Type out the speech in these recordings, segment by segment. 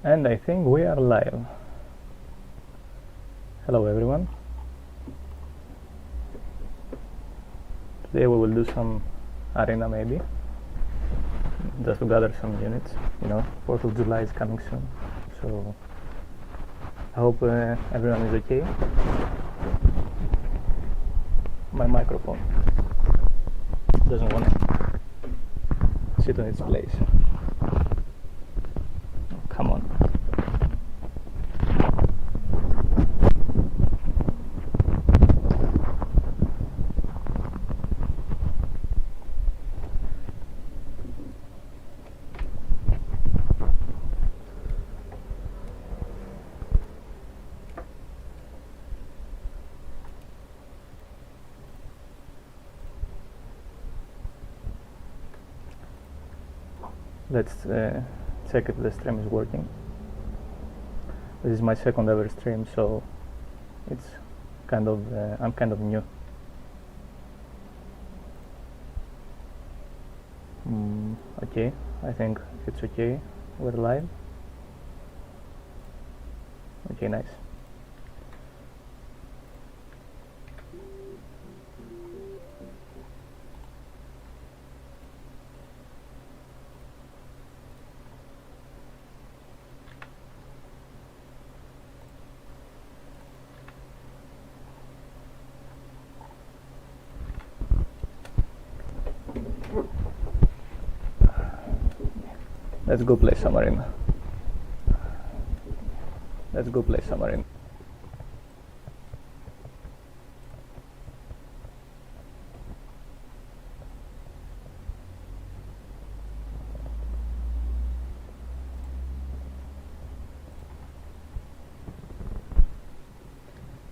And I think we are live. Hello everyone. Today we will do some arena maybe, just to gather some units. 4th of July is coming soon, so I hope everyone is okay. My microphone doesn't want to sit in its place. Come on. Let's check if the stream is working. This is my second ever stream, so it's kind of I'm kind of new. Okay, I think it's okay. We're live. Okay, nice. Let's go play Submarine. Let's go play Submarine.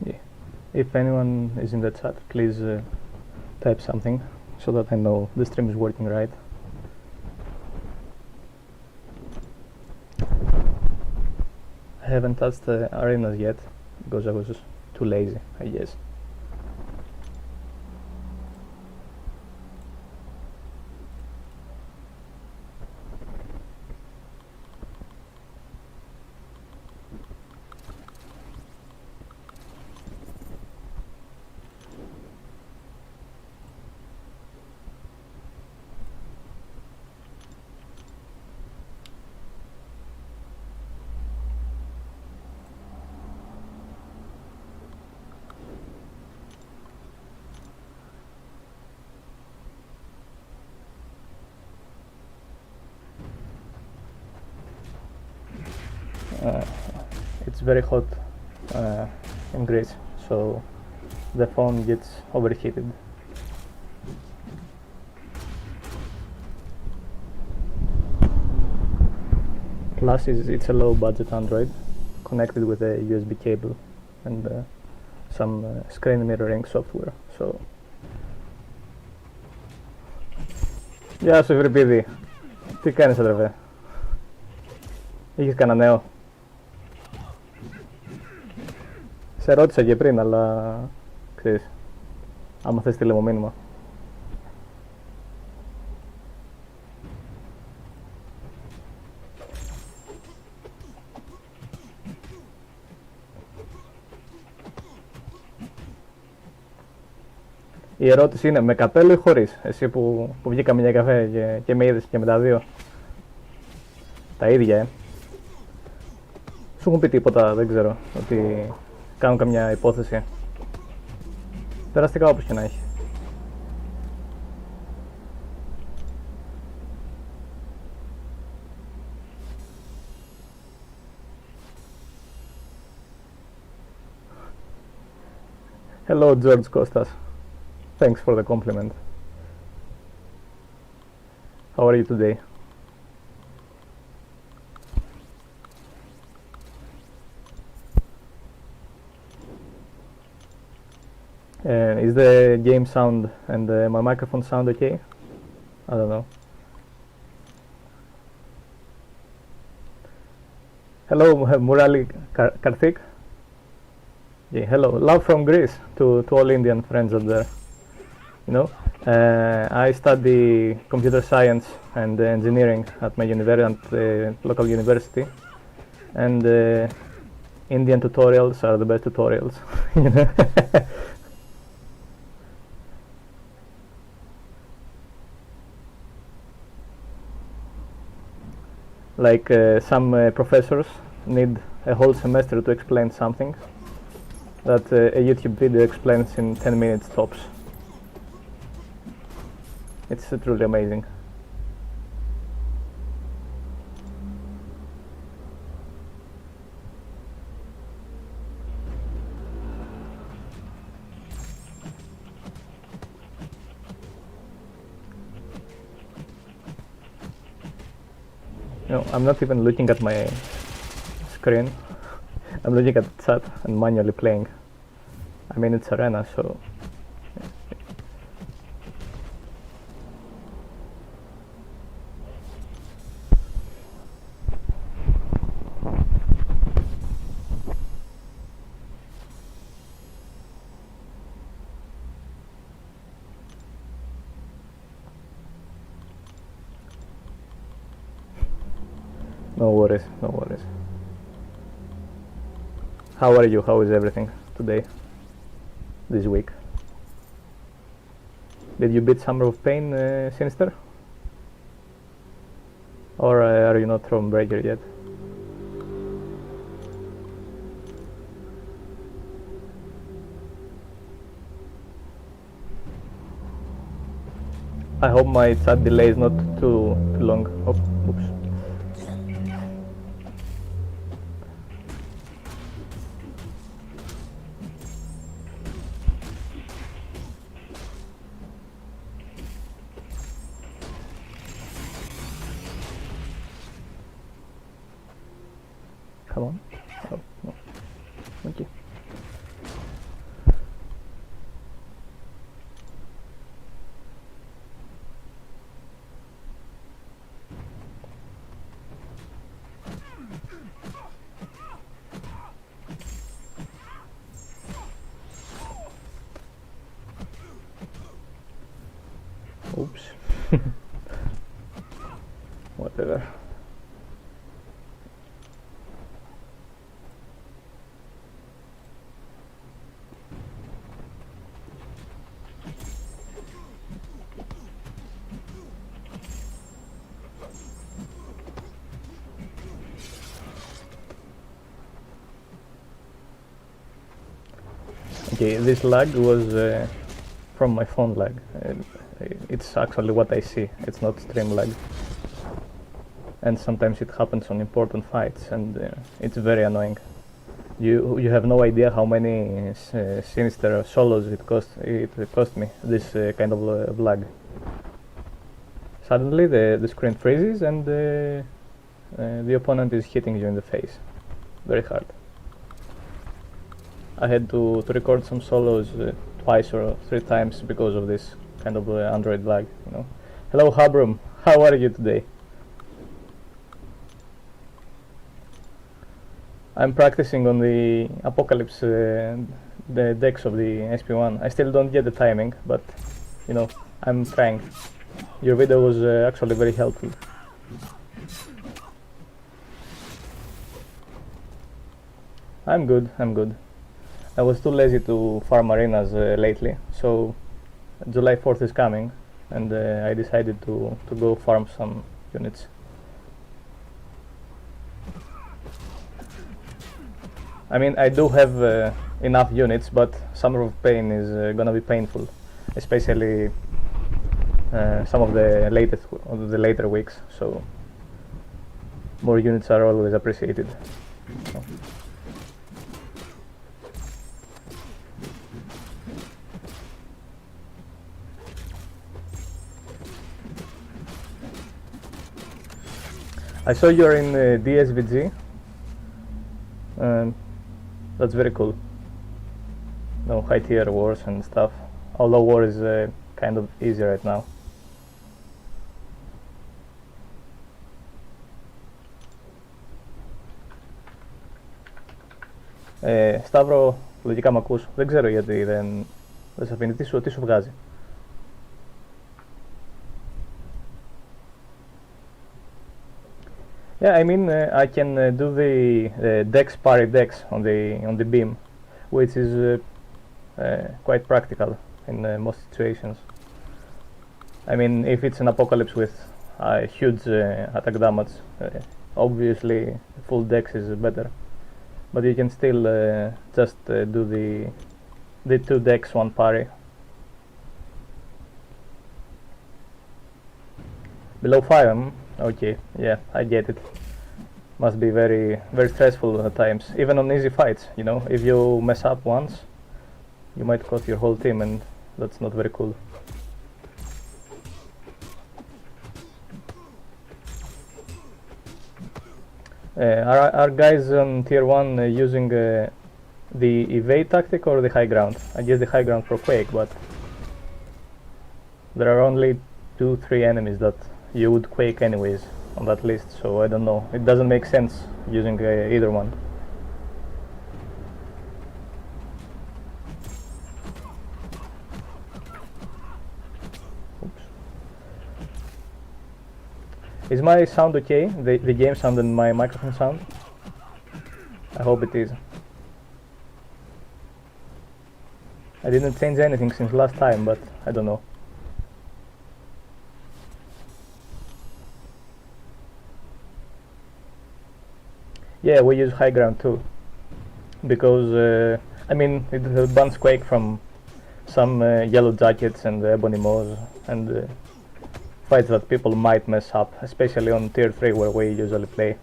Yeah. If anyone is in the chat, please type something so that I know the stream is working right. I haven't touched the arenas yet because I was just too lazy, I guess. It's very hot in Greece, so the phone gets overheated. Plus, it's a low-budget Android connected with a USB cable and some screen mirroring software. So, γεια σου Ευρυπίδη, τι κάνεις αδερφέ, είχες κανένα νέο? Σε ρώτησα και πριν, αλλά ξέρεις, άμα θες στείλε μου μήνυμα. Η ερώτηση είναι με καπέλο ή χωρίς, εσύ που βγήκαμε για καφέ και με είδες και με τα δύο. Τα ίδια, Σου έχουν πει τίποτα, δεν ξέρω, ότι κάνουν καμιά υπόθεση? Περαστικά όπως και να έχει. Hello George Kostas. Thanks for the compliment. How are you today? Is the game sound and my microphone sound okay? I don't know. Hello Murali Karthik. Yeah, hello. Love from Greece to all Indian friends out there. I study computer science and engineering at my local university, And Indian tutorials are the best tutorials. You know? Like some professors need a whole semester to explain something that a YouTube video explains in 10 minutes tops. It's truly amazing. No, I'm not even looking at my screen. I'm looking at the chat and manually playing. I mean, it's arena, so... No worries, no worries. How are you? How is everything today? This week? Did you beat Summer of Pain, Sinister? Or are you not from Breaker yet? I hope my chat delay is not too long. Oh, oops. Come on. Oh, no. Thank you. Oops. Whatever. Okay, this lag was from my phone lag. It's actually what I see, it's not stream lag. And sometimes it happens on important fights, and it's very annoying. You have no idea how many Sinister solos it cost me, this kind of lag. Suddenly the screen freezes and the opponent is hitting you in the face. Very hard. I had to record some solos twice or 3 times because of this kind of Android lag, you know. Hello Habrum, how are you today? I'm practicing on the Apocalypse, the decks of the SP1. I still don't get the timing, but you know, I'm trying. Your video was actually very helpful. I'm good, I'm good. I was too lazy to farm arenas lately, so July 4th is coming, and I decided to go farm some units. I mean, I do have enough units, but Summer of Pain is gonna be painful, especially some of the later weeks. So more units are always appreciated. So. I saw you're in DSVG. That's very cool. No high tier wars and stuff. Although war is kind of easy right now. Σταύρο, λογικά μ' ακούς. Δεν ξέρω γιατί δεν σε αφήνει. Τι σου βγάζει? Yeah, Yeah, I mean, I can do the dex parry dex on the beam, which is quite practical in most situations. I mean, if it's an apocalypse with huge attack damage, obviously full dex is better. But you can still just do the 2 dex 1 parry. Below 5, okay, yeah, I get it. Must be very stressful at times, even on easy fights, you know. If you mess up once, you might cost your whole team, and that's not very cool. Are guys on tier 1 using the evade tactic or the high ground? I guess the high ground for Quake, but there are only 2-3 enemies that you would Quake anyways on that list, so I don't know. It doesn't make sense using either one. Oops. Is my sound okay? The game sound and my microphone sound? I hope it is. I didn't change anything since last time, but I don't know. Yeah, we use high ground too, because I mean, it bans Quake from some yellow jackets and ebony mows and fights that people might mess up, especially on tier 3 where we usually play.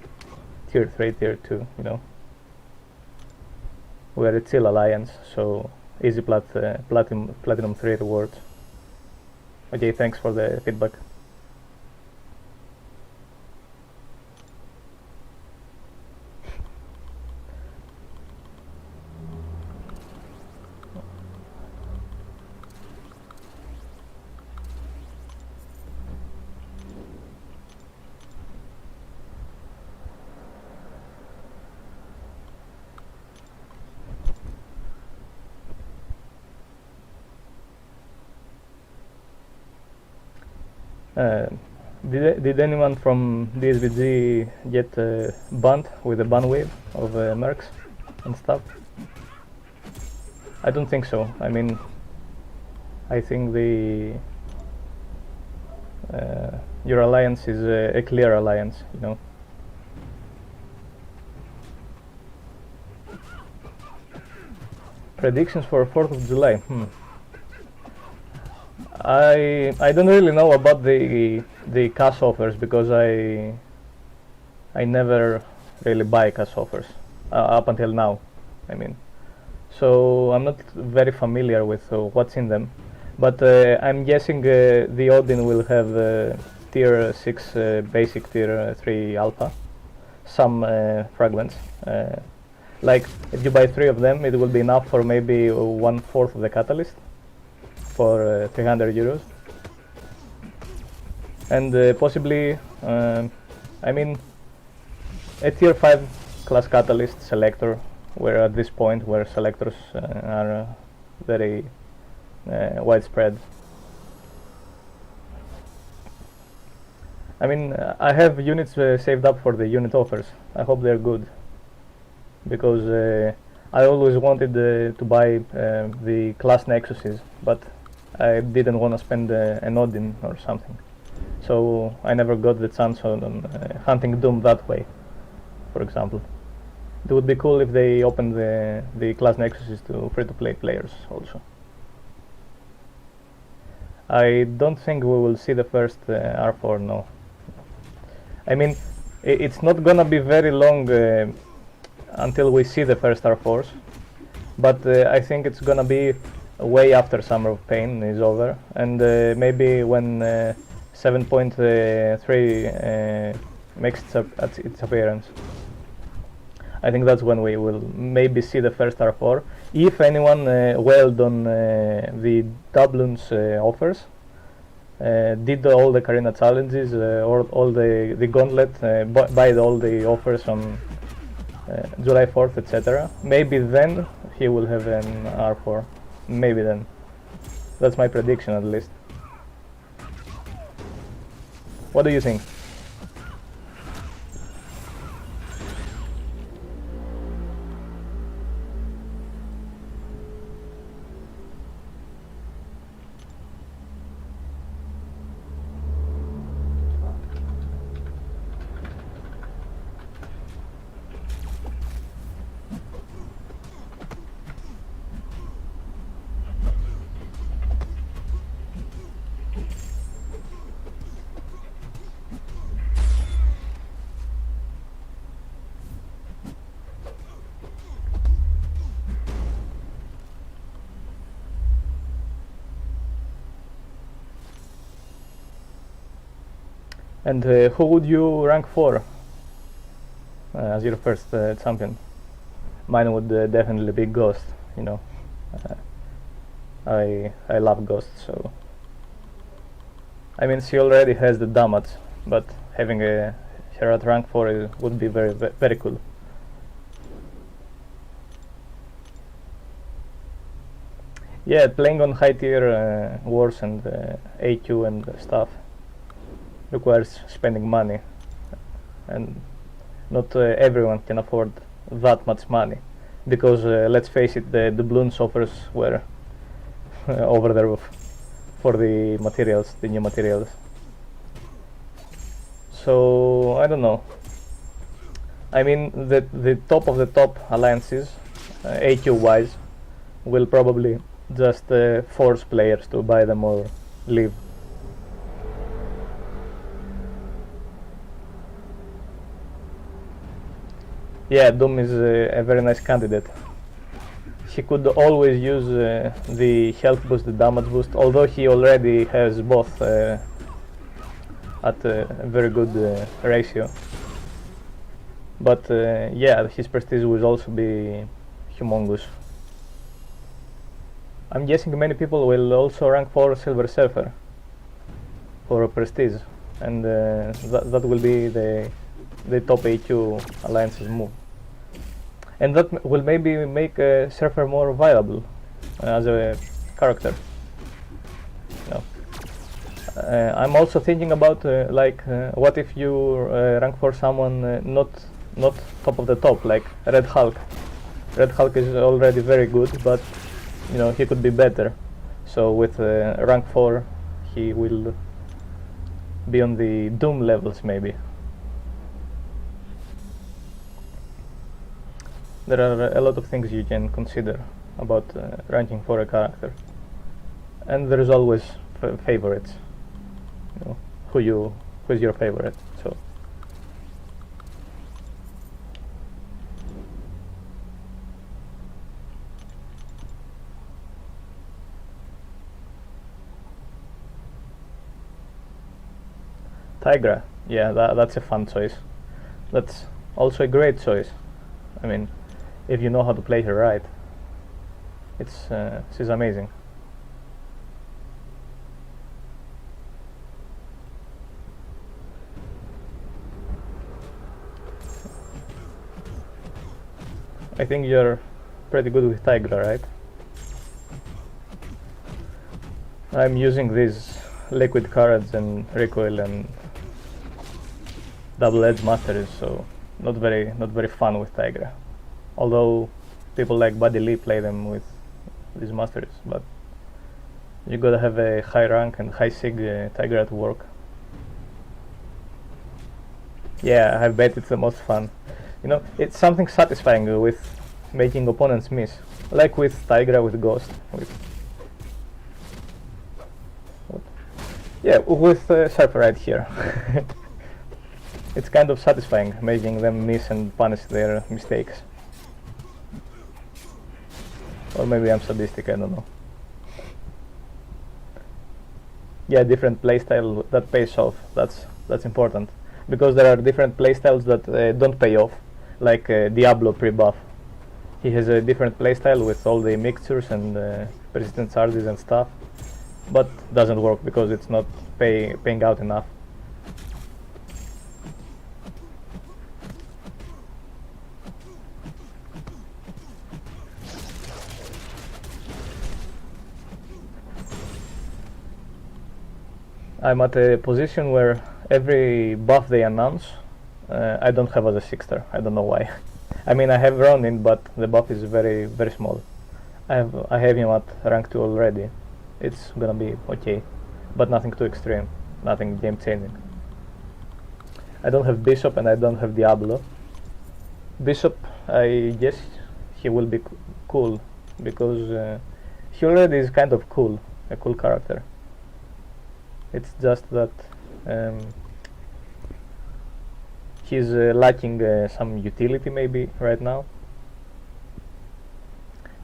Tier 3, tier 2, you know. We're a chill alliance, so easy platinum 3 rewards. Okay, thanks for the feedback. Did anyone from DSVG get banned with a ban wave of mercs and stuff? I don't think so. I mean, I think your alliance is a clear alliance, you know. Predictions for 4th of July. I don't really know about the cash offers, because I never really buy cash offers up until now. I mean, so I'm not very familiar with what's in them, but I'm guessing the Odin will have tier 6 basic, tier 3 alpha, some fragments. Like if you buy 3 of them, it will be enough for maybe 1/4 of the catalyst for 300 euros, and possibly I mean, a tier 5 class catalyst selector, where at this point where selectors are very widespread. I mean, I have units saved up for the unit offers. I hope they're good, because I always wanted to buy the class Nexuses, but I didn't want to spend an Odin or something, so I never got the chance on hunting Doom that way, for example. It would be cool if they opened the class Nexuses to free-to-play players also. I don't think we will see the first R4, no. I mean, it's not gonna be very long until we see the first R4s, but I think it's gonna be way after Summer of Pain is over, and maybe when 7.3 makes its appearance. I think that's when we will maybe see the first R4, if anyone wailed on the Dublin's offers, did all the Carina challenges, or all the gauntlet, buy all the offers on July 4th, etc. Maybe then he will have an R4. Maybe then. That's my prediction, at least. What do you think? And who would you rank for as your first champion? Mine would definitely be Ghost. You know, I love Ghost, so I mean she already has the damage, but having her at rank 4 would be very cool. Yeah, playing on high tier wars and AQ and stuff requires spending money, and not everyone can afford that much money, because let's face it, the doubloons offers were over the roof for the materials, the new materials. So I don't know. I mean, the top of the top alliances, AQ wise, will probably just force players to buy them or leave. Yeah, Doom is a very nice candidate. He could always use the health boost, the damage boost, although he already has both at a very good ratio. But yeah, his prestige will also be humongous. I'm guessing many people will also rank for Silver Surfer for prestige, and that will be the top AQ alliances move. And that will maybe make Surfer more viable as a character. No. I'm also thinking about what if you rank for someone not top of the top, like Red Hulk. Red Hulk is already very good, but you know, he could be better. So with rank 4 he will be on the Doom levels maybe. There are a lot of things you can consider about ranking for a character, and there is always favorites. You know, who's your favorite? So Tigra, yeah, that's a fun choice. That's also a great choice. I mean, if you know how to play her right, she's amazing. I think you're pretty good with Tigra, right? I'm using these liquid cards and recoil and double edge masteries, so not very fun with Tigra. Although people like Buddy Lee play them with these masteries, but you gotta have a high rank and high sig Tigra to work. Yeah, I bet it's the most fun. You know, it's something satisfying with making opponents miss, like with Tigra, with Ghost, with Surfer right here. It's kind of satisfying making them miss and punish their mistakes. Or maybe I'm sadistic, I don't know. Yeah, different playstyle that pays off. That's important, because there are different playstyles that don't pay off, like Diablo pre-buff. He has a different playstyle with all the mixtures and persistent charges and stuff, but doesn't work because it's not paying out enough. I'm at a position where every buff they announce, I don't have as a 6-star. I don't know why. I mean, I have Ronin, but the buff is very small. I have him at rank 2 already. It's gonna be okay, but nothing too extreme, nothing game changing. I don't have Bishop and I don't have Diablo. Bishop, I guess he will be cool, because he already is kind of cool, a cool character. It's just that he's lacking some utility maybe right now.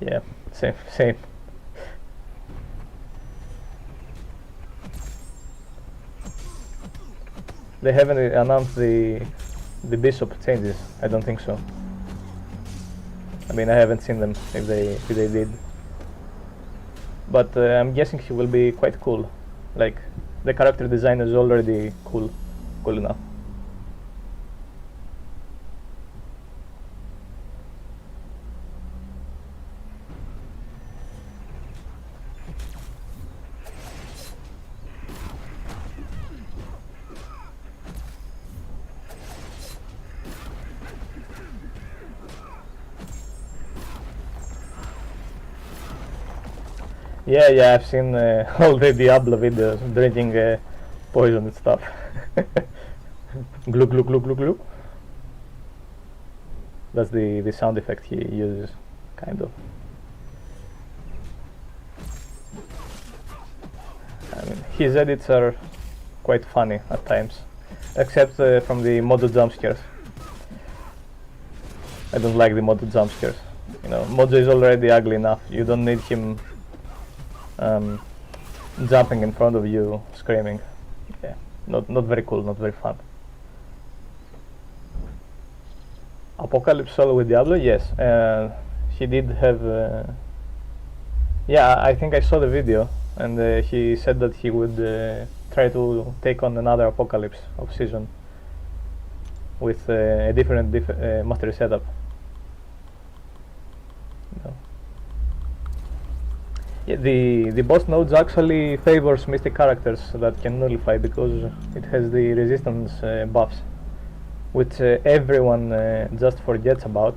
Yeah, same. They haven't announced the bishop changes. I don't think so. I mean, I haven't seen them if they did. But I'm guessing he will be quite cool. Like, the character design is already cool enough. Yeah, I've seen all the Diablo videos, drinking poison and stuff. Glue, glue, glue, glue, glue. That's the sound effect he uses, kind of. I mean, his edits are quite funny at times, except from the Mojo jump scares. I don't like the Mojo jump scares. You know, Mojo is already ugly enough. You don't need him jumping in front of you, screaming. Yeah, not very cool, not very fun. Apocalypse solo with Diablo, yes. He did have. Yeah, I think I saw the video, and he said that he would try to take on another Apocalypse of season with a different mastery setup. No. Yeah, the boss nodes actually favors mystic characters that can nullify because it has the resistance buffs, which everyone just forgets about,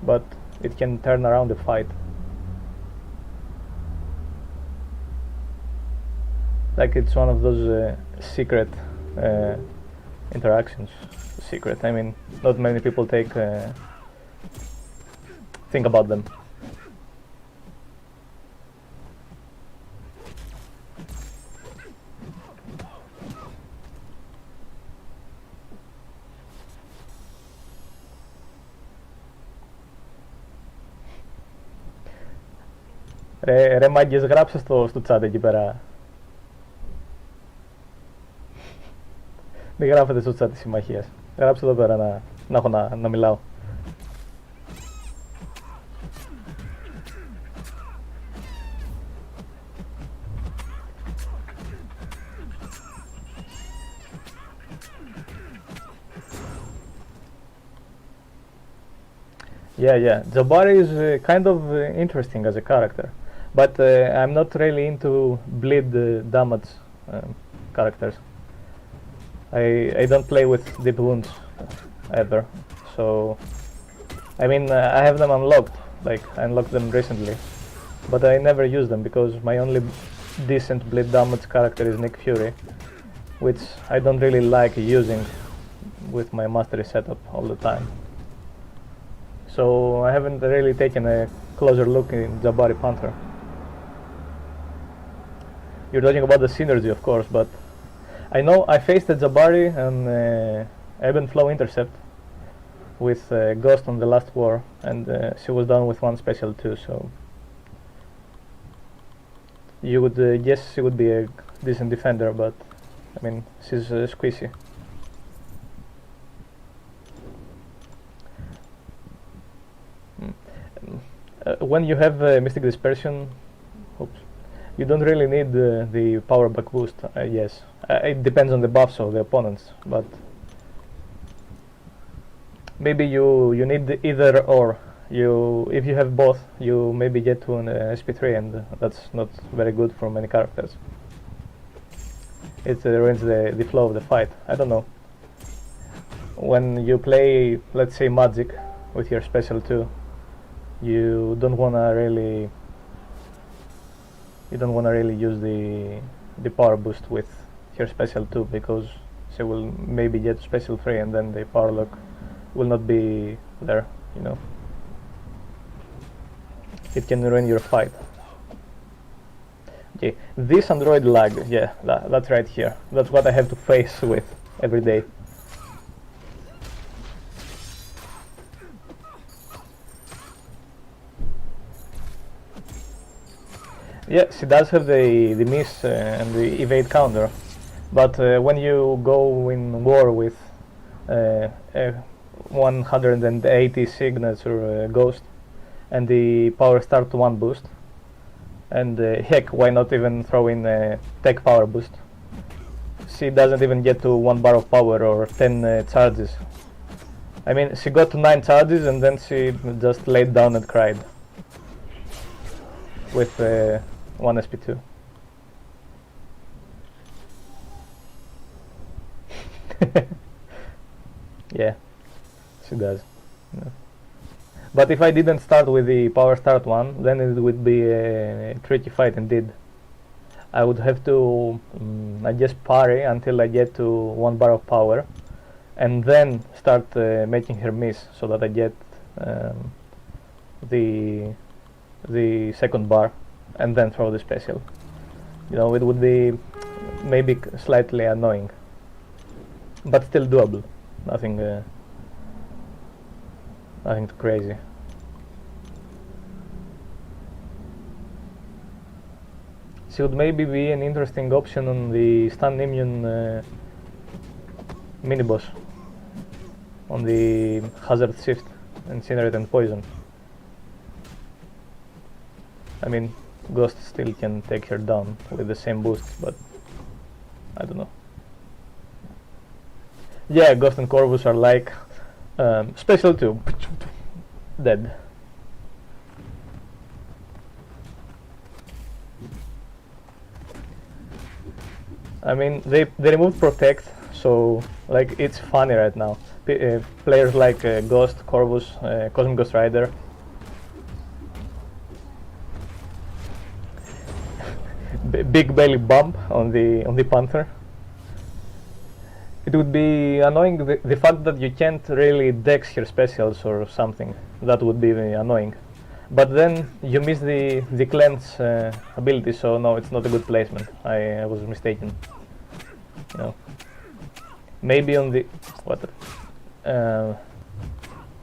but it can turn around the fight. Like, it's one of those secret interactions. Secret, I mean, not many people think about them. Ρε μάγκες, γράψε στο chat εκεί πέρα. Μην γράφετε στο chat της συμμαχίας. Γράψτε εδώ πέρα να έχω να μιλάω. Yeah. Jabari is kind of interesting as a character, but I'm not really into bleed damage characters. I don't play with deep wounds ever, so I mean I have them unlocked, like I unlocked them recently, but I never use them because my only decent bleed damage character is Nick Fury, which I don't really like using with my mastery setup all the time. So I haven't really taken a closer look in Jabari Panther. You're talking about the synergy, of course, but I know I faced a Jabari and Ebb and Flow Intercept with Ghost on the last war, and she was done with one special too, so you would guess she would be a decent defender, but I mean, she's squishy. When you have Mystic Dispersion, you don't really need the power back boost. Yes, it depends on the buffs of the opponents, but maybe you need either or. If you have both, you maybe get to an SP3, and that's not very good for many characters. It ruins the flow of the fight. I don't know. When you play, let's say, Magic with your special 2, you don't wanna really use the power boost with your special 2 because she will maybe get special 3 and then the power lock will not be there, you know. It can ruin your fight. Okay, this Android lag, yeah, that's right here. That's what I have to face with every day. Yeah, she does have the miss and the evade counter, But when you go in war with a 180 signature ghost and the power start 1 boost, and heck, why not even throw in a tech power boost? She doesn't even get to 1 bar of power or 10 charges. I mean, she got to 9 charges and then she just laid down and cried with 1 SP2. Yeah, she does. Yeah. But if I didn't start with the power start 1, then it would be a tricky fight indeed. I would have to, I guess, parry until I get to 1 bar of power, and then start making her miss, so that I get the second bar, and then throw the special. You know, it would be maybe slightly annoying, but still doable. Nothing too crazy. She would maybe be an interesting option on the stun immune mini-boss, on the hazard shift, incinerate and poison. I mean, Ghost still can take her down with the same boost, but I don't know. Yeah, Ghost and Corvus are like special 2, dead. I mean, they removed Protect, so like it's funny right now. Players like Ghost, Corvus, Cosmic Ghost Rider. Big belly bump on the Panther. It would be annoying the fact that you can't really dex her specials or something. That would be annoying. But then you miss the cleanse ability, so no, it's not a good placement. I was mistaken. You know, maybe on the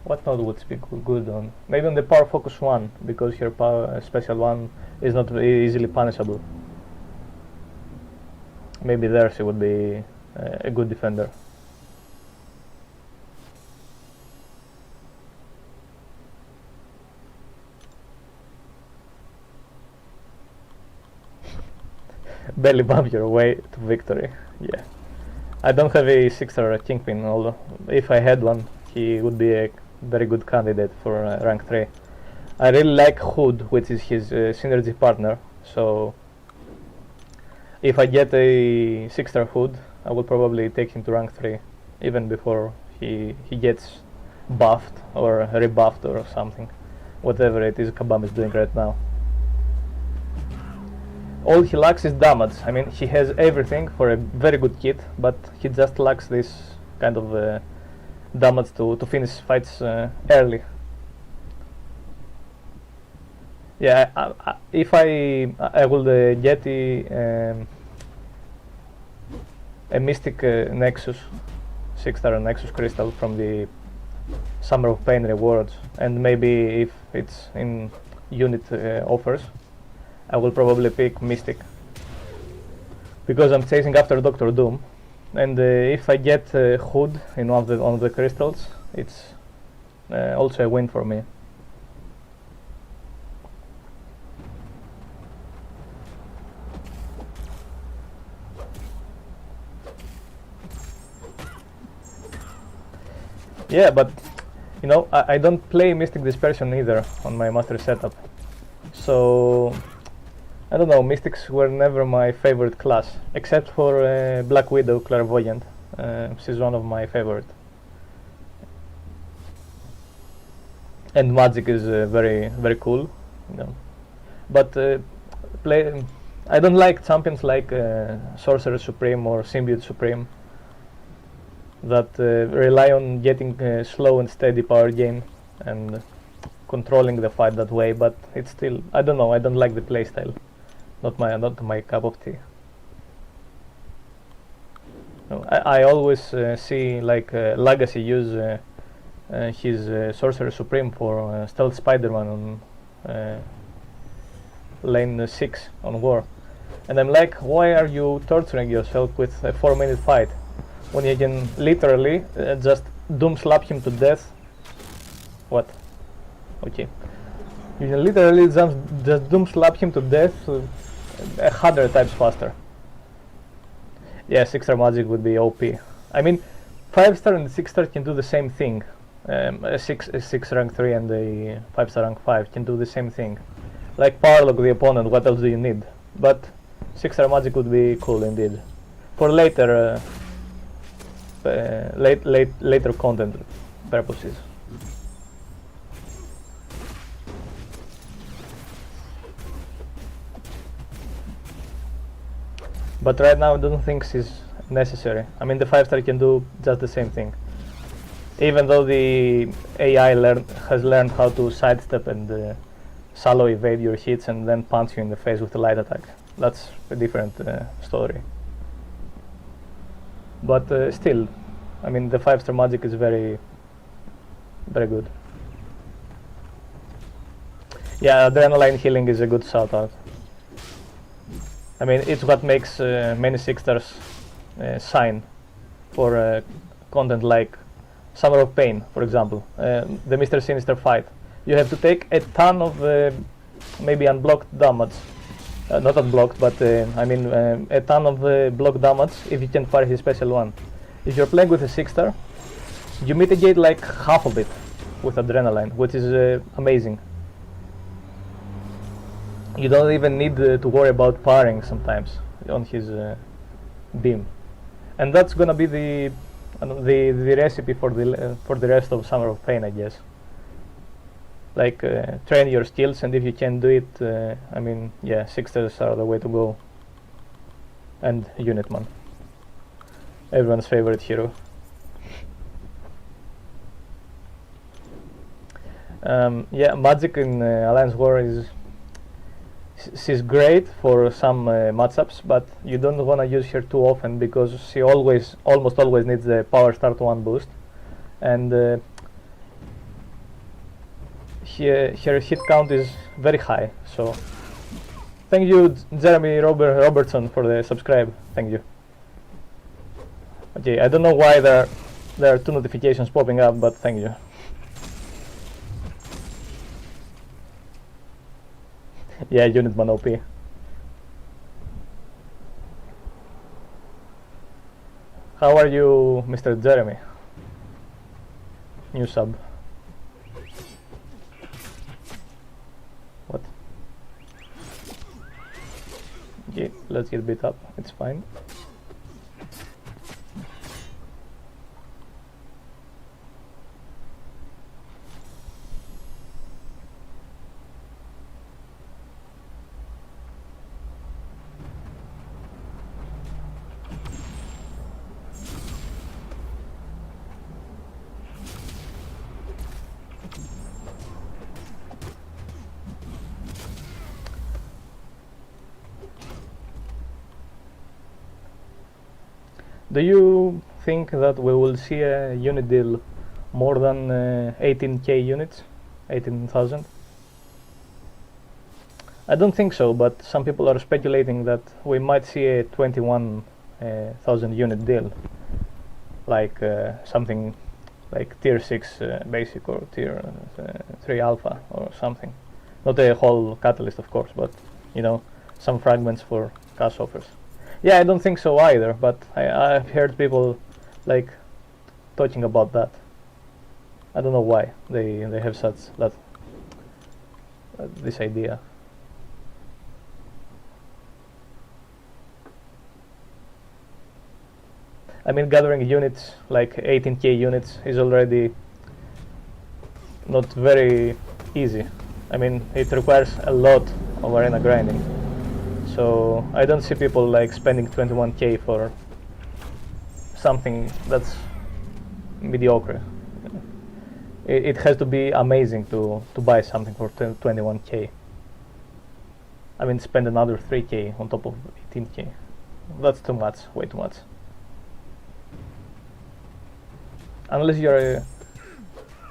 what node would be good on? Maybe on the power focus 1, because her power special 1 is not easily punishable. Maybe there she would be a good defender. Belly bump your way to victory. Yeah, I don't have a 6-star Kingpin, although if I had one, he would be a very good candidate for rank 3. I really like Hood, which is his synergy partner, so if I get a 6-star Hood, I will probably take him to rank 3, even before he gets buffed or rebuffed or something, whatever it is Kabam is doing right now. All he lacks is damage. I mean, he has everything for a very good kit, but he just lacks this kind of damage to finish fights early. Yeah, if I will get a Mystic Nexus, 6-star Nexus Crystal from the Summer of Pain rewards, and maybe if it's in unit offers, I will probably pick Mystic, because I'm chasing after Doctor Doom, and if I get Hood in one of the crystals, it's also a win for me. Yeah, but you know, I don't play Mystic Dispersion either on my master setup, so I don't know, Mystics were never my favorite class, except for Black Widow Clairvoyant. She's one of my favorite. And Magic is very cool, you know. But I don't like champions like Sorcerer Supreme or Symbiote Supreme that rely on getting slow and steady power gain and controlling the fight that way. But it's still, I don't know, I don't like the playstyle. Not my cup of tea. No, I always see like Legacy use his Sorcerer Supreme for Stealth Spider-Man on lane 6 on War, And I'm like, why are you torturing yourself with a 4-minute fight when you can literally just doom slap him to death? What? Okay. You can literally just doom slap him to death 100 times faster. Yeah, 6-star magic would be OP. I mean, 5-star and 6-star can do the same thing. A 6 rank 3 and a 5-star rank 5 can do the same thing. Like powerlock the opponent, what else do you need? But 6-star magic would be cool indeed. For later later content purposes. But right now I don't think it's necessary. I mean, the 5-star can do just the same thing. Even though the AI has learned how to sidestep and shallow evade your hits and then punch you in the face with a light attack. That's a different story. But still, I mean, the 5-star magic is very, very good. Yeah, adrenaline healing is a good shout out. I mean, it's what makes many 6-stars shine for content like Summer of Pain, for example, the Mr. Sinister fight. You have to take a ton of maybe unblocked damage. Not unblocked, but I mean a ton of block damage if you can fire his special one. If you're playing with a 6-star, you mitigate like half of it with adrenaline, which is amazing. You don't even need to worry about parrying sometimes on his beam, and that's gonna be the recipe for the rest of Summer of Pain, I guess. Like train your skills, and if you can do it, I mean, yeah, 6-stars are the way to go. And Unitman, everyone's favorite hero. Yeah, magic in Alliance War she's great for some matchups, but you don't want to use her too often because she almost always needs the power start 1 boost, and her hit count is very high. So thank you, Jeremy Robertson, for the subscribe. Thank you. Okay, I don't know why there are 2 notifications popping up, but thank you. Yeah, Unitman OP. How are you, Mr. Jeremy? New sub. What? Okay, let's get beat up. It's fine. Do you think that we will see a unit deal more than 18k units? 18,000? I don't think so, but some people are speculating that we might see a 21,000 unit deal, like something like tier 6 basic or tier 3 alpha or something. Not a whole catalyst, of course, but you know, some fragments for cash offers. Yeah, I don't think so either, but I've heard people like talking about that. I don't know why they have such this idea. I mean, gathering units like 18k units is already not very easy. I mean, it requires a lot of arena grinding. So I don't see people like spending 21k for something that's mediocre. It has to be amazing to buy something for 21k. I mean, spend another 3k on top of 18k. That's too much, way too much. Unless you're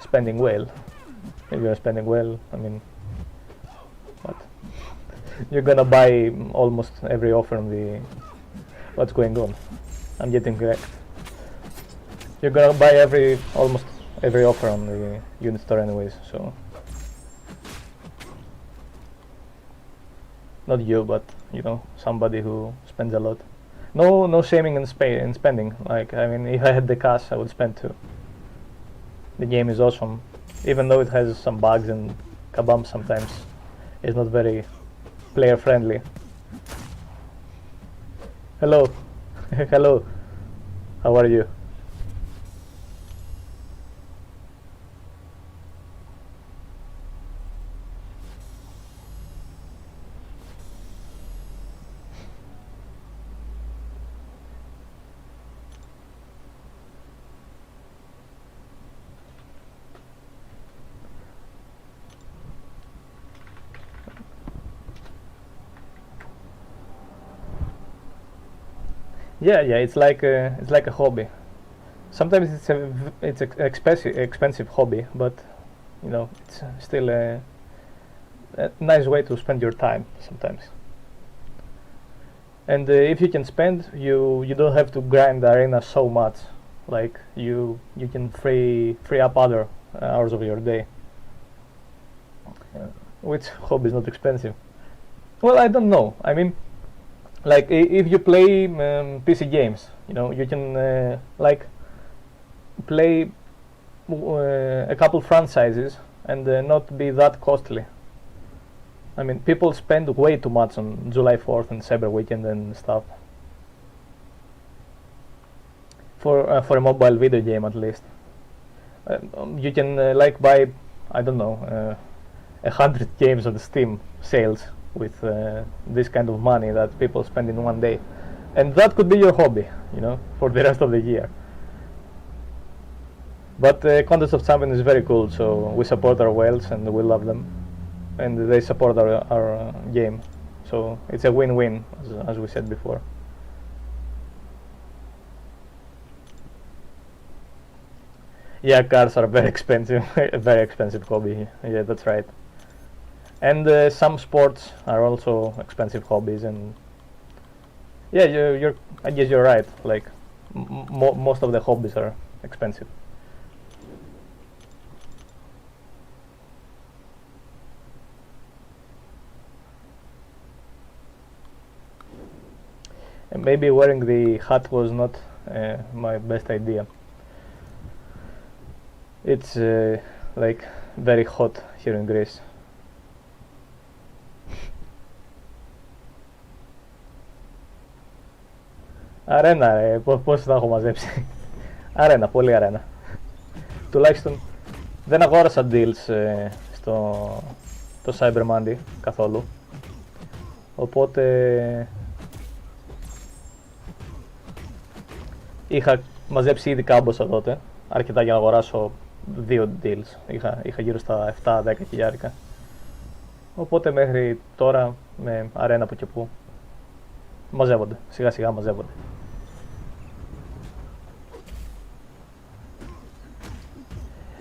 spending well. If you're spending well, I mean, what? You're gonna buy almost every offer on the... What's going on? I'm getting correct. You're gonna buy almost every offer on the unit store anyways, so... Not you, but, you know, somebody who spends a lot. No shaming in spending. Like, I mean, if I had the cash, I would spend too. The game is awesome. Even though it has some bugs and kabumps sometimes, it's not very player friendly. Hello. Hello. How are you? Yeah, it's like a hobby. Sometimes it's expensive hobby, but you know it's still a nice way to spend your time sometimes. And if you can spend, you don't have to grind the arena so much. Like you can free up other hours of your day. Which hobby is not expensive? Well, I don't know. I mean, like if you play PC games, you know, you can like play a couple franchises and not be that costly. I mean, people spend way too much on July 4th and Cyber Weekend and stuff. For a mobile video game, at least. You can like buy, I don't know, 100 games on Steam sales with this kind of money that people spend in one day, and that could be your hobby, you know, for the rest of the year. But Contest of Champions is very cool, so we support our whales and we love them, and they support our game, so it's a win-win, as we said before. Yeah, cars are very expensive, a very expensive hobby. Yeah, that's right. And some sports are also expensive hobbies, and yeah, I guess you're right. Like most of the hobbies are expensive. And maybe wearing the hat was not my best idea. It's like very hot here in Greece. Αρένα, πώς θα έχω μαζέψει. Αρένα, πολύ αρένα. Τουλάχιστον δεν αγόρασα deals στο το Cyber Monday καθόλου. Οπότε είχα μαζέψει ήδη κάμποσα τότε, αρκετά για να αγοράσω 2 deals. Είχα γύρω στα 7-10 χιλιάρικα. Οπότε μέχρι τώρα με αρένα που και που μαζεύονται, σιγά σιγά μαζεύονται.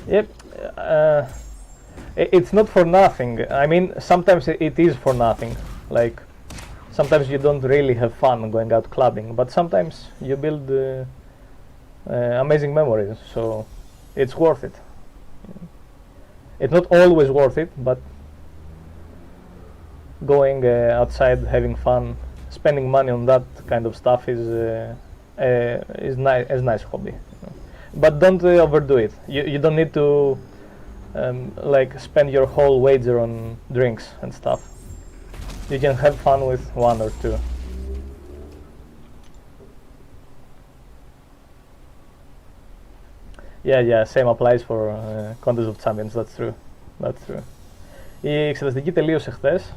Yep, it's not for nothing. I mean, sometimes it is for nothing. Like, sometimes you don't really have fun going out clubbing, but sometimes you build amazing memories, so it's worth it. It's not always worth it, but going outside, having fun, spending money on that kind of stuff is nice hobby. But don't overdo it. You don't need to like spend your whole wager on drinks and stuff. You can have fun with 1 or 2. Yeah, same applies for Contest of Champions, that's true. Η εξεταστική τελείωσε χθες.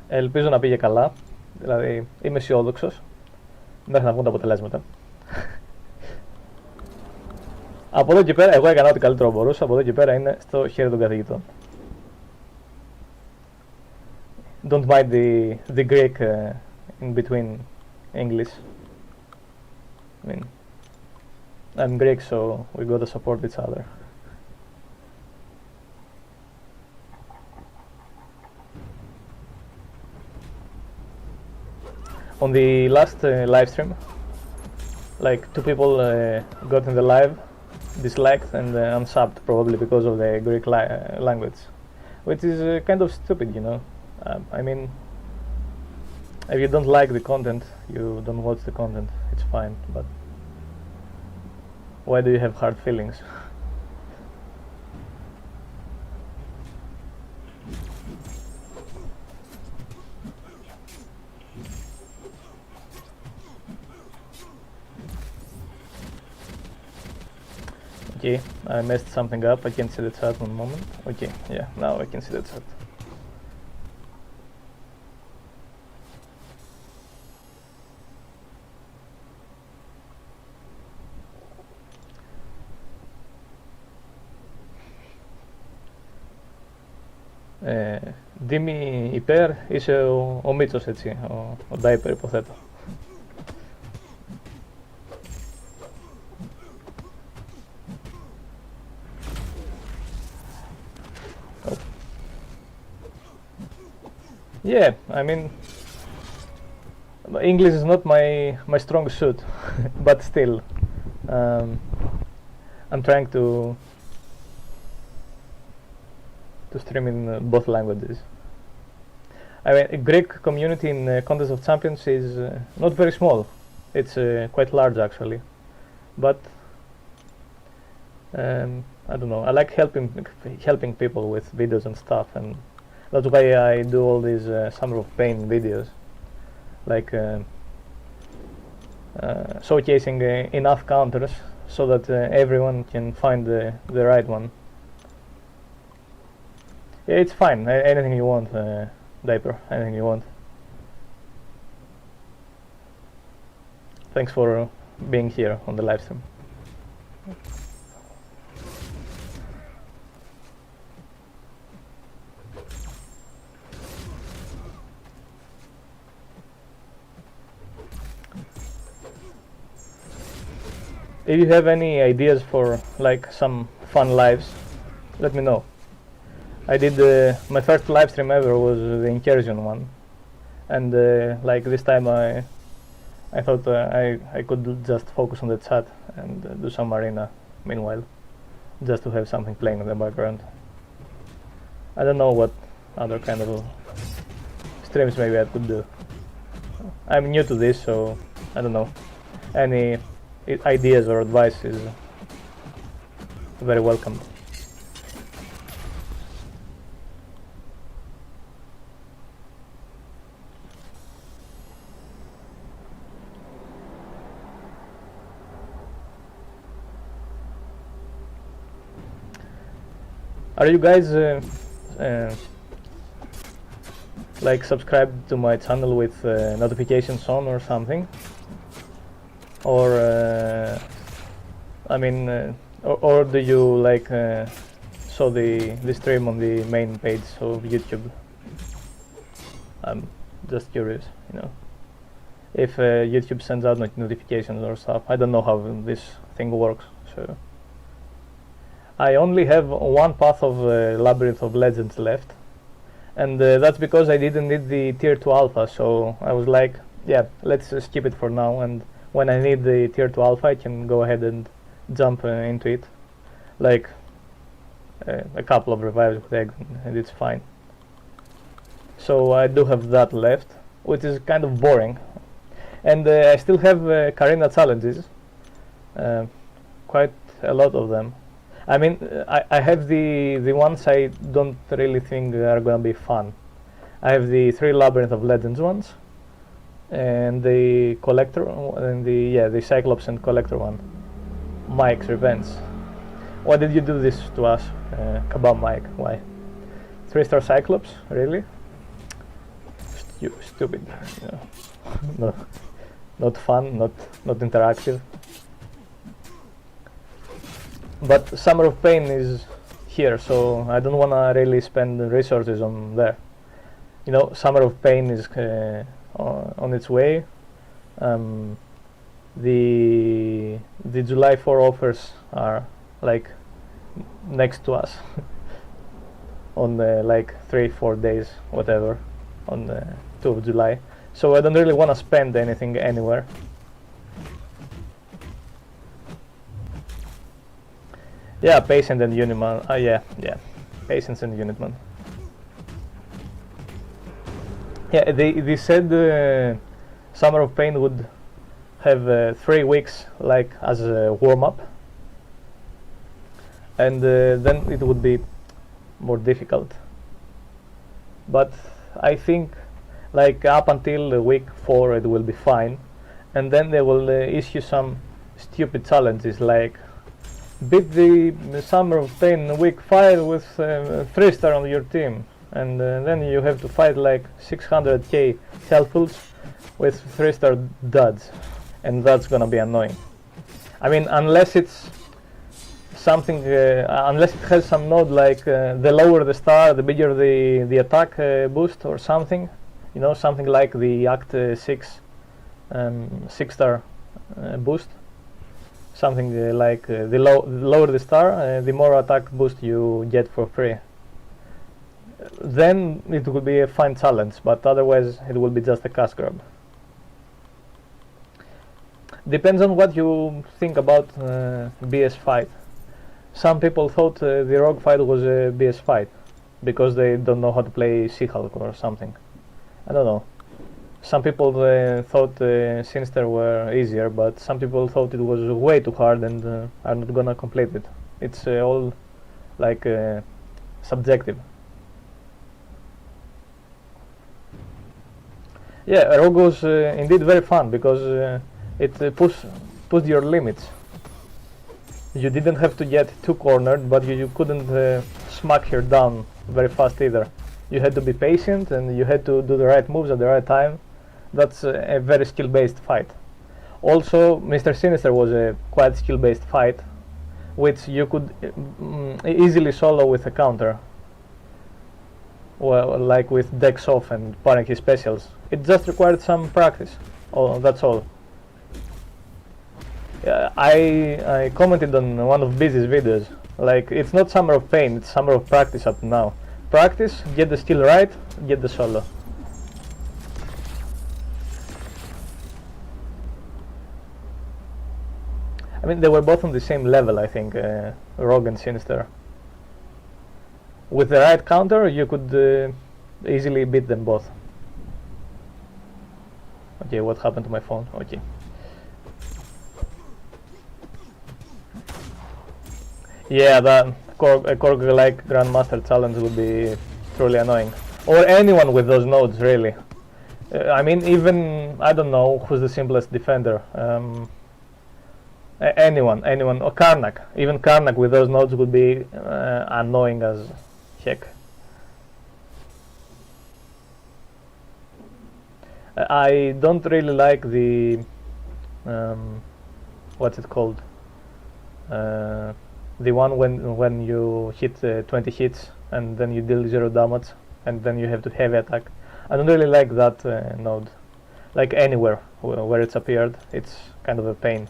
Ελπίζω να πήγε καλά. Δηλαδή είμαι αισιόδοξος μέχρι να βγουν τα αποτελέσματα. Από εδώ και πέρα, εγώ έκανα ό,τι καλύτερο μπορούσα. Από εδώ και πέρα είναι στο χέρι των καθηγητών. Don't mind the Greek in between English. I mean, I'm Greek, so we gotta support each other. On the last live stream, like 2 people got in the live, disliked, and unsubbed, probably because of the Greek language, which is kind of stupid, you know. I mean, if you don't like the content, you don't watch the content, it's fine, but why do you have hard feelings? Okay, I messed something up. I can see the chat one moment. Okay, yeah, now I can see the chat. Δήμη υπέρ, είσαι ο Μίτσος, έτσι, ο Diaper, υποθέτω. Oh. Yeah, I mean, English is not my strong suit, but still, I'm trying to stream in both languages. I mean, a Greek community in Contest of Champions is not very small. It's quite large actually, but I don't know. I like helping people with videos and stuff, and that's why I do all these Summer of Pain videos, like showcasing enough counters so that everyone can find the right one. Yeah, it's fine. Anything you want, Diaper. Anything you want. Thanks for being here on the live stream. If you have any ideas for like some fun lives, let me know. I did my first live stream ever was the Incursion one, and like this time I thought I could just focus on the chat and do some arena meanwhile, just to have something playing in the background. I don't know what other kind of streams maybe I could do. I'm new to this, so I don't know. Any ideas or advice is very welcome. Are you guys like subscribed to my channel with notifications on or something? Or I mean, or do you like saw the stream on the main page of YouTube? I'm just curious, you know, if YouTube sends out notifications or stuff. I don't know how this thing works, so. I only have one path of Labyrinth of Legends left, and that's because I didn't need the tier 2 alpha, so I was like, yeah, let's skip it for now, and when I need the tier 2 alpha I can go ahead and jump into it, like a couple of revives with egg, and it's fine. So I do have that left, which is kind of boring, and I still have Karina challenges, quite a lot of them. I mean, I have the ones I don't really think are gonna be fun. I have the 3 Labyrinth of Legends ones, and the Collector, and the Cyclops and Collector one. Mike's Revenge. Why did you do this to us, Kabam Mike? Why? 3-star Cyclops? Really? Stupid. You know. No, not fun. Not interactive. But Summer of Pain is here, so I don't wanna really spend resources on there. You know, Summer of Pain is on its way. The July 4 offers are like next to us on like 3-4 days, whatever, on the 2 of July. so I don't really want to spend anything anywhere. Yeah, patient and Unitman. Yeah, patience and Unitman. Yeah, they said Summer of Pain would have 3 weeks like as a warm-up, and then it would be more difficult. But I think like up until week 4 it will be fine, and then they will issue some stupid challenges like beat the Summer of Pain in week 5 with 3-star on your team, and then you have to fight like 600k helpfuls with 3-star duds, and that's gonna be annoying. I mean, unless it's something, unless it has some node like the lower the star, the bigger the attack boost or something, you know, something like the Act 6 6-star boost. Something like the lower the star, the more attack boost you get for free. Then it will be a fine challenge, but otherwise it will be just a cash grab. Depends on what you think about BS fight. Some people thought the Rogue fight was a BS fight because they don't know how to play She-Hulk or something. I don't know. Some people thought Sinister were easier, but some people thought it was way too hard and are not gonna complete it. It's all like subjective. Yeah, Rogue was indeed very fun because it pushed your limits. You didn't have to get too cornered, but you couldn't smack her down very fast either. You had to be patient and you had to do the right moves at the right time. That's a very skill-based fight. Also, Mr. Sinister was a quite skill-based fight, which you could easily solo with a counter. Well, like with decks off and parrying his specials. It just required some practice. Oh, that's all. I commented on one of Busy's videos. Like, it's not Summer of Pain, it's Summer of Practice up to now. Practice, get the skill right, get the solo. I mean, they were both on the same level, I think, Rogue and Sinister. With the right counter, you could easily beat them both. Okay, what happened to my phone? Okay. Yeah, a Korg like Grandmaster challenge would be truly annoying. Or anyone with those nodes, really. I mean, even, I don't know who's the simplest defender. Anyone, or Karnak. Even Karnak with those nodes would be annoying as heck. I don't really like the what's it called? The one when you hit 20 hits and then you deal 0 damage and then you have to heavy attack. I don't really like that node. Like anywhere where it's appeared, it's kind of a pain.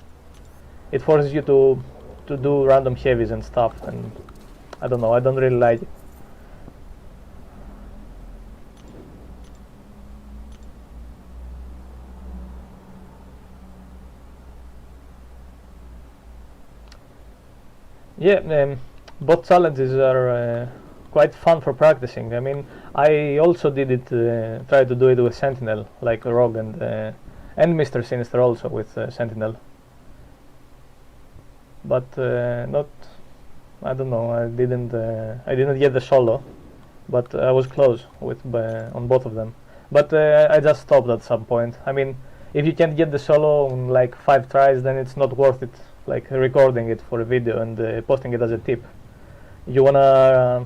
It forces you to do random heavies and stuff, and I don't know, I don't really like it. Yeah, both challenges are quite fun for practicing. I mean, I also did it, tried to do it with Sentinel, like Rogue and Mr. Sinister also with Sentinel. But not, I don't know, I didn't get the solo, but I was close with on both of them. But I just stopped at some point. I mean, if you can't get the solo on like 5 tries, then it's not worth it, like recording it for a video and posting it as a tip. You wanna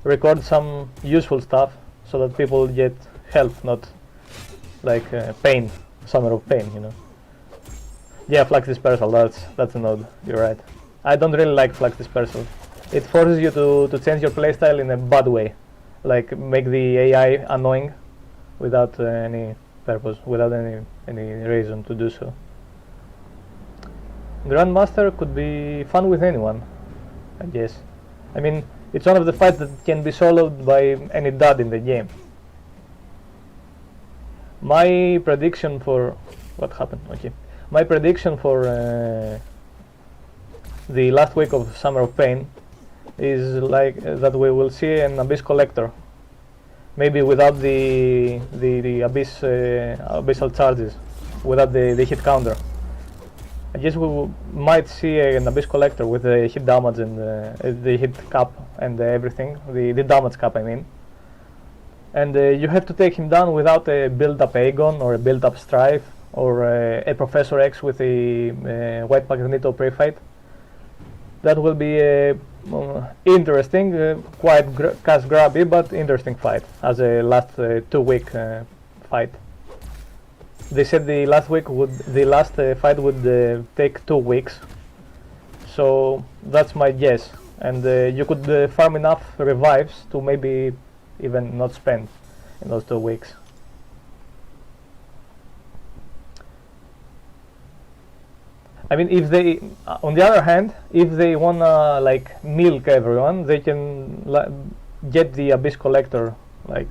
record some useful stuff so that people get help, not like pain, Summer of Pain, you know. Yeah, Flux Dispersal, that's a node, you're right. I don't really like Flux Dispersal. It forces you to change your playstyle in a bad way. Like, make the AI annoying without any purpose, without any reason to do so. Grandmaster could be fun with anyone, I guess. I mean, it's one of the fights that can be soloed by any dud in the game. My prediction for what happened? Okay, my prediction for the last week of Summer of Pain is like that we will see an Abyss Collector, maybe without the Abyss abyssal charges, without the hit counter. I guess we might see an Abyss Collector with the hit damage and the hit cap and everything, the damage cap I mean. And you have to take him down without a build-up Aegon or a build-up Strife or a Professor X with a White Magneto pre-fight. That will be interesting, quite cash grabby, but interesting fight as a last 2-week fight. They said the last fight would take 2 weeks, so that's my guess. And you could farm enough revives to maybe even not spend in those 2 weeks. I mean, if they, on the other hand, if they wanna like milk everyone, they can get the Abyss Collector like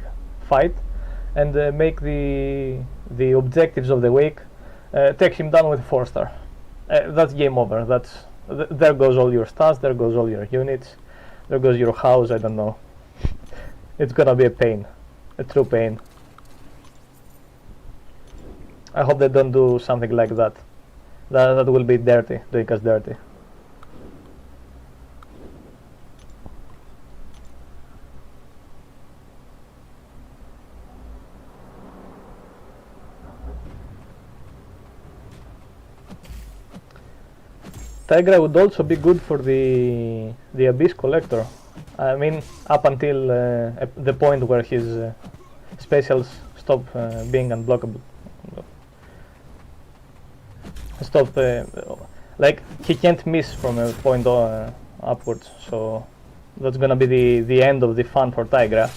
fight and make the objectives of the week. Take him down with 4-star. That's game over. There goes all your stats. There goes all your units. There goes your house. I don't know. It's gonna be a pain, a true pain. I hope they don't do something like that. That will be dirty, doing us dirty. Tigra would also be good for the Abyss Collector. I mean, up until the point where his specials stop being unblockable. Stop, like he can't miss from a point upwards, so that's gonna be the end of the fun for Tigra.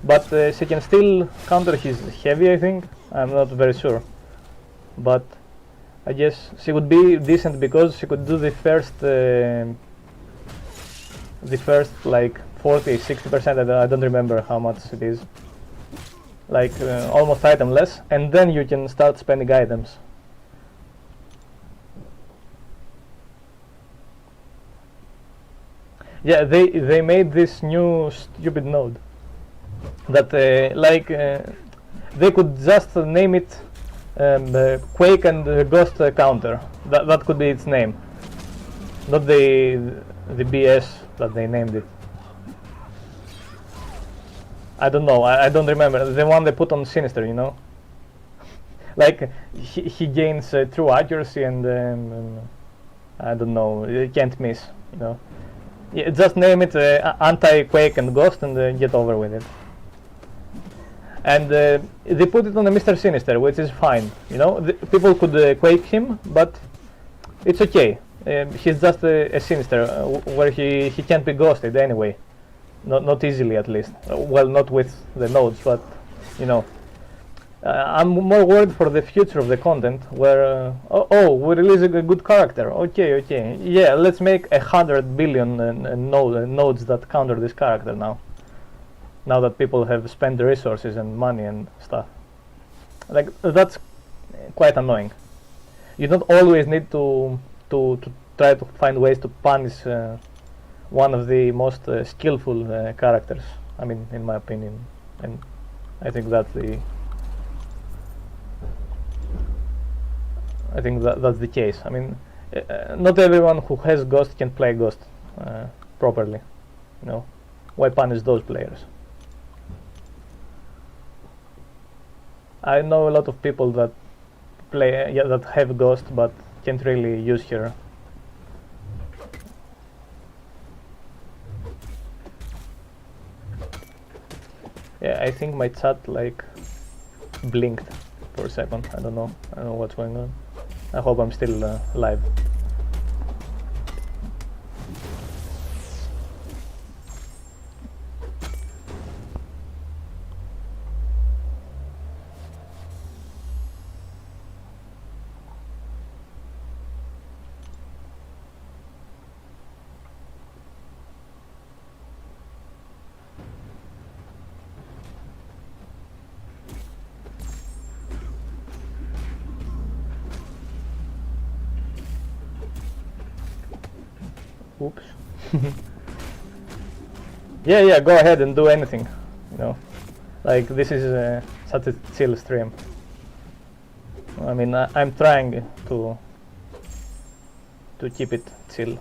But she can still counter his heavy, I think. I'm not very sure, but I guess she would be decent because she could do the first like 40-60%. I don't remember how much it is, like almost itemless, and then you can start spending items. Yeah, they made this new stupid node that they could just name it Quake and Ghost counter. That could be its name, not the BS that they named it. I don't know. I don't remember the one they put on Sinister. You know, like he gains true accuracy and I don't know. You can't miss. You know. Yeah, just name it anti-Quake and Ghost and get over with it. And they put it on the Mr. Sinister, which is fine. You know, people could Quake him, but it's okay. He's just a Sinister, where he can't be ghosted anyway. Not easily, at least. Well, not with the nodes, but you know. I'm more worried for the future of the content, where we release a good character. Okay, yeah, let's make 100 billion nodes that counter this character now. Now that people have spent the resources and money and stuff, like that's quite annoying. You don't always need to try to find ways to punish one of the most skillful characters. I mean, in my opinion, and I think that's the case. I mean, not everyone who has Ghost can play Ghost properly. You know, why punish those players? I know a lot of people that play, that have Ghost, but can't really use her. Yeah, I think my chat like blinked for a second. I don't know what's going on. I hope I'm still live. Oops. Yeah, go ahead and do anything, you know. Like, this is such a chill stream. I mean, I'm trying to keep it chill.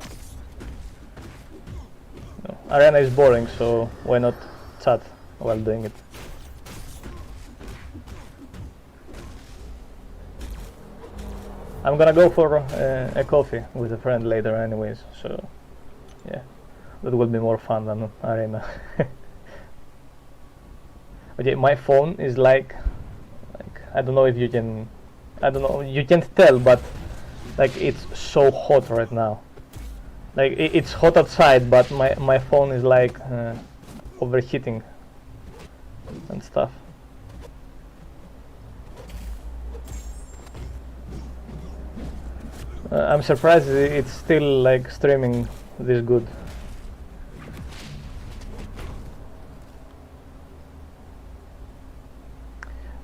No, Arena is boring, so why not chat while doing it? I'm gonna go for a coffee with a friend later anyways, so yeah, that will be more fun than Arena. Okay, my phone is like I don't know if you can, I don't know, you can't tell, but like it's so hot right now. Like it's hot outside, but my phone is like overheating and stuff. I'm surprised it's still like streaming this good.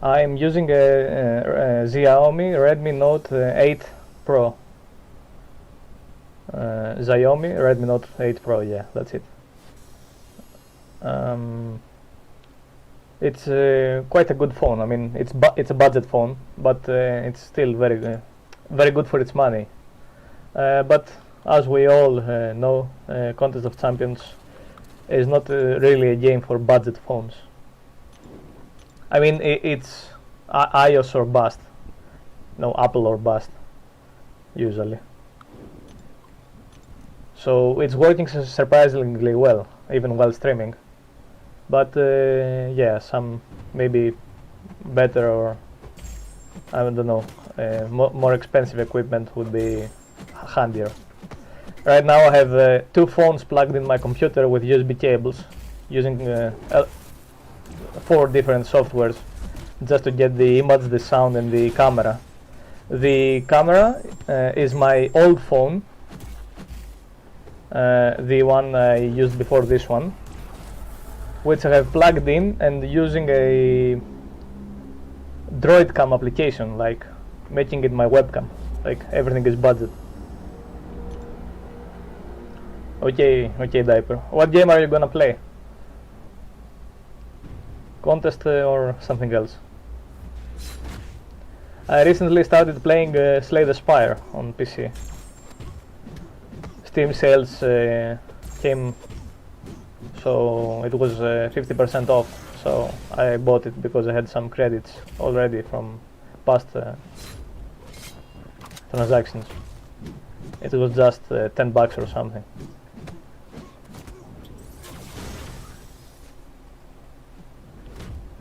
I'm using a Xiaomi Redmi Note 8 Pro. Xiaomi Redmi Note 8 Pro, yeah, that's it. It's quite a good phone. I mean, it's a budget phone, but it's still very good for its money. But as we all know, Contest of Champions is not really a game for budget phones. I mean, it's iOS or bust. No, Apple or bust, usually. So it's working surprisingly well, even while streaming. But yeah, some maybe better or I don't know, more expensive equipment would be handier. Right now I have 2 phones plugged in my computer with USB cables, using 4 different softwares just to get the image, the sound and the camera. The camera is my old phone, the one I used before this one, which I have plugged in and using a Droid Cam application, like making it my webcam. Like everything is budget. Okay, Diaper. What game are you gonna play? Contest or something else? I recently started playing Slay the Spire on PC. Steam sales came, so it was 50% off, so I bought it because I had some credits already from past transactions. It was just $10 or something.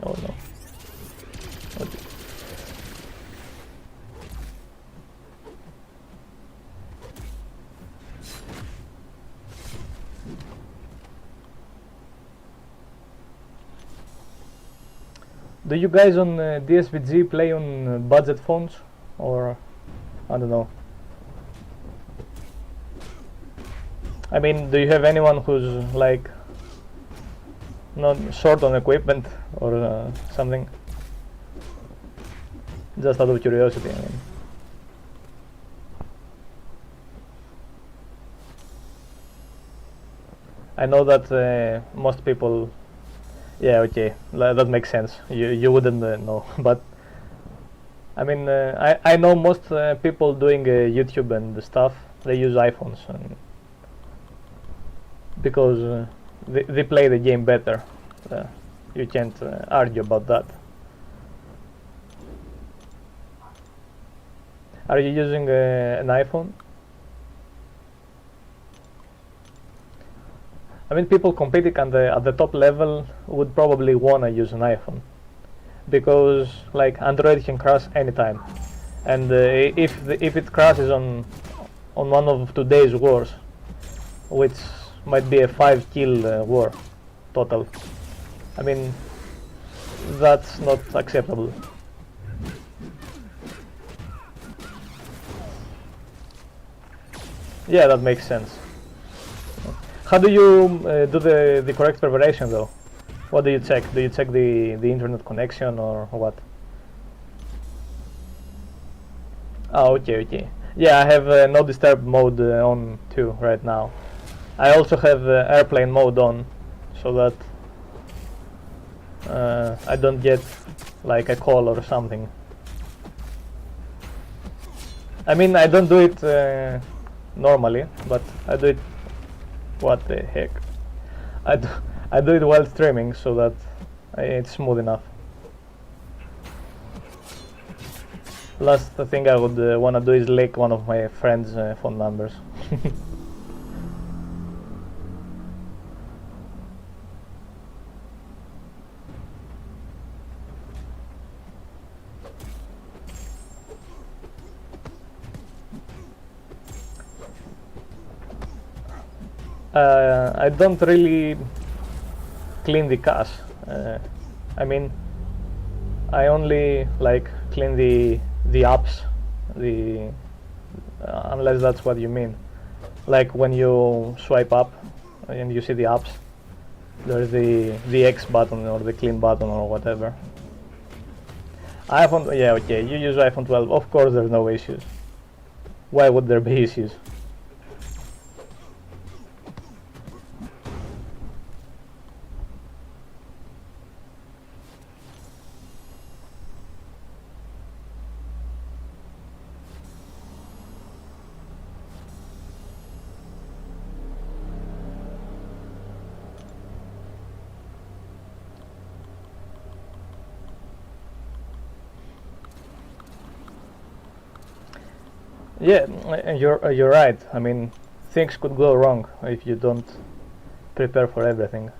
Oh no. Okay. Do you guys on DSVG play on budget phones, or I don't know? I mean, do you have anyone who's like not short on equipment or something? Just out of curiosity, I mean. I know that most people. Yeah, okay, that makes sense. You wouldn't know, but I mean, I know most people doing YouTube and stuff. They use iPhones, and because they play the game better. You can't argue about that. Are you using an iPhone? I mean, people competing at the top level would probably wanna use an iPhone, because like Android can crash anytime, and if it crashes on one of today's wars, which might be a 5-kill war total, I mean, that's not acceptable. Yeah, that makes sense. How do you do the correct preparation though? What do you check? Do you check the internet connection or what? Oh, okay. Yeah, I have no disturb mode on too right now. I also have airplane mode on, so that I don't get like a call or something. I mean, I don't do it normally, but I do it. What the heck? I do it while streaming, so that it's smooth enough. Last thing I would wanna do is leak one of my friends' phone numbers. I don't really clean the cache. I mean, I only like clean the apps, unless that's what you mean. Like when you swipe up and you see the apps, there's the X button or the clean button or whatever. iPhone, yeah, okay, you use iPhone 12, of course there's no issues. Why would there be issues? Yeah, you're right. I mean, things could go wrong if you don't prepare for everything.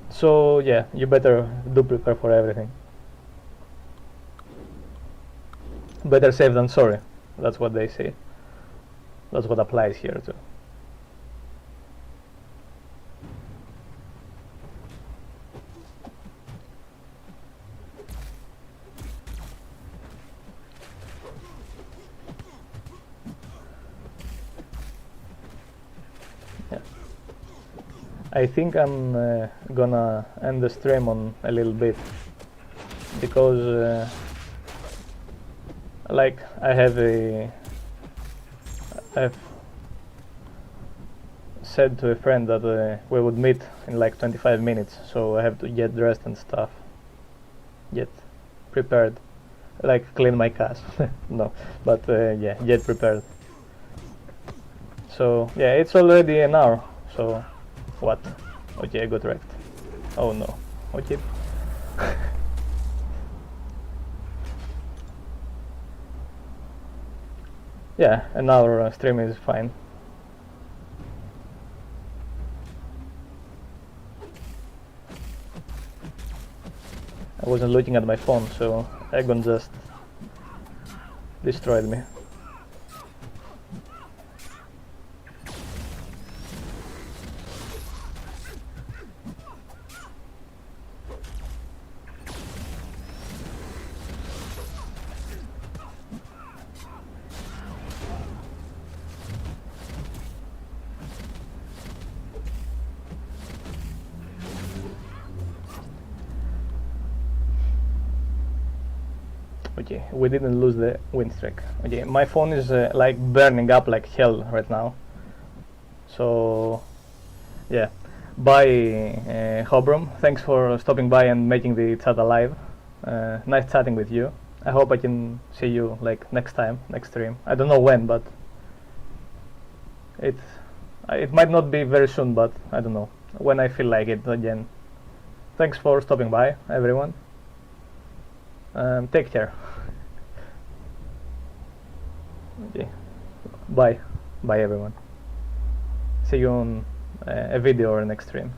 So yeah, you better do prepare for everything. Better safe than sorry. That's what they say. That's what applies here too. I think I'm gonna end the stream on a little bit because like I've said to a friend that we would meet in like 25 minutes, so I have to get dressed and stuff, get prepared, like clean my cache. No, but yeah, get prepared. So yeah, it's already an hour, so what? Okay, I got wrecked. Oh no. Okay. Yeah, an hour stream is fine. I wasn't looking at my phone, so Egon just destroyed me. Okay, we didn't lose the win streak. Okay, my phone is like burning up like hell right now. So, yeah. Bye, Hobrom. Thanks for stopping by and making the chat alive. Nice chatting with you. I hope I can see you like next time, next stream. I don't know when, but it might not be very soon, but I don't know when I feel like it again. Thanks for stopping by, everyone. Take care. Okay. Bye. Bye, everyone. See you on a video or next stream.